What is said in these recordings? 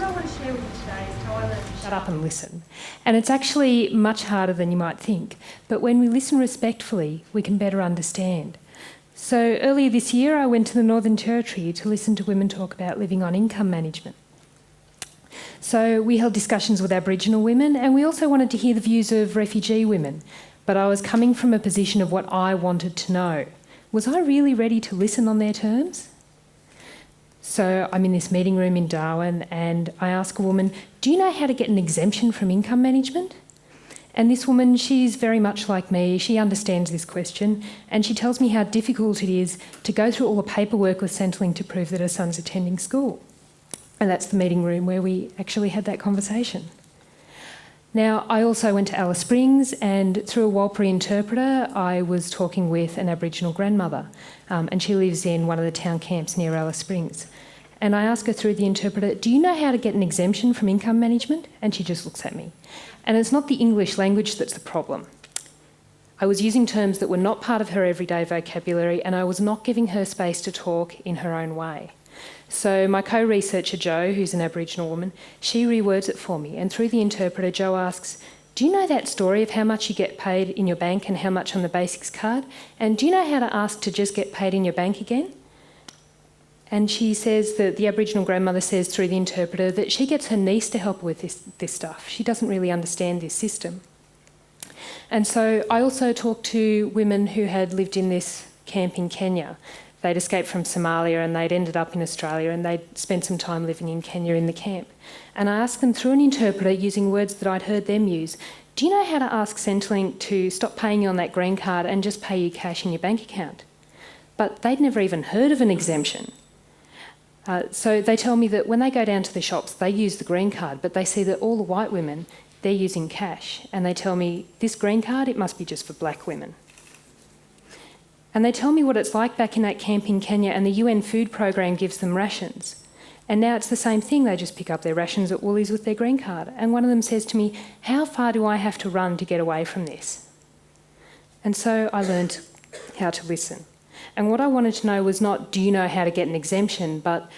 I want to share with you today is how I learned to shut up and listen. And it's actually much harder than you might think, but when we listen respectfully, we can better understand. So earlier this year, I went to the Northern Territory to listen to women talk about living on income management. So we held discussions with Aboriginal women, and we also wanted to hear the views of refugee women. But I was coming from a position of what I wanted to know. Was I really ready to listen on their terms? So I'm in this meeting room in Darwin, and I ask a woman, do you know how to get an exemption from income management? And this woman, she's very much like me. She understands this question, and she tells me how difficult it is to go through all the paperwork with Centrelink to prove that her son's attending school. And that's the meeting room where we actually had that conversation. Now, I also went to Alice Springs, and through a Warlpiri interpreter, I was talking with an Aboriginal grandmother, and she lives in one of the town camps near Alice Springs. And I asked her through the interpreter, do you know how to get an exemption from income management? And she just looks at me. And it's not the English language that's the problem. I was using terms that were not part of her everyday vocabulary, and I was not giving her space to talk in her own way. So my co-researcher Jo, who's an Aboriginal woman, she rewords it for me, and through the interpreter, Jo asks, do you know that story of how much you get paid in your bank and how much on the basics card? And do you know how to ask to just get paid in your bank again? And she says that the Aboriginal grandmother says through the interpreter that she gets her niece to help her with this stuff. She doesn't really understand this system. And so I also talked to women who had lived in this camp in Kenya. They'd escaped from Somalia and they'd ended up in Australia, and they'd spent some time living in Kenya in the camp. And I asked them through an interpreter, using words that I'd heard them use, do you know how to ask Centrelink to stop paying you on that green card and just pay you cash in your bank account? But they'd never even heard of an exemption. So they tell me that when they go down to the shops, they use the green card, but they see that all the white women, they're using cash. And they tell me, this green card, it must be just for black women. And they tell me what it's like back in that camp in Kenya, and the UN food program gives them rations. And now it's the same thing, they just pick up their rations at Woolies with their green card. And one of them says to me, how far do I have to run to get away from this? And so I learned how to listen. And what I wanted to know was not, do you know how to get an exemption, but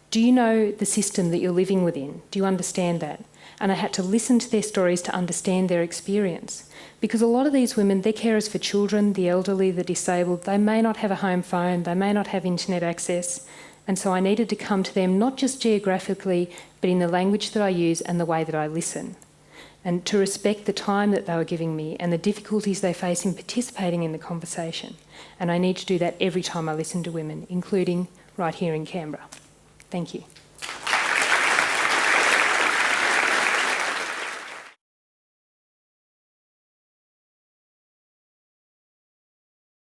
do you know the system that you're living within? Do you understand that? And I had to listen to their stories to understand their experience. Because a lot of these women, they're carers for children, the elderly, the disabled. They may not have a home phone, they may not have internet access. And so I needed to come to them not just geographically, but in the language that I use and the way that I listen. And to respect the time that they were giving me and the difficulties they face in participating in the conversation. And I need to do that every time I listen to women, including right here in Canberra. Thank you.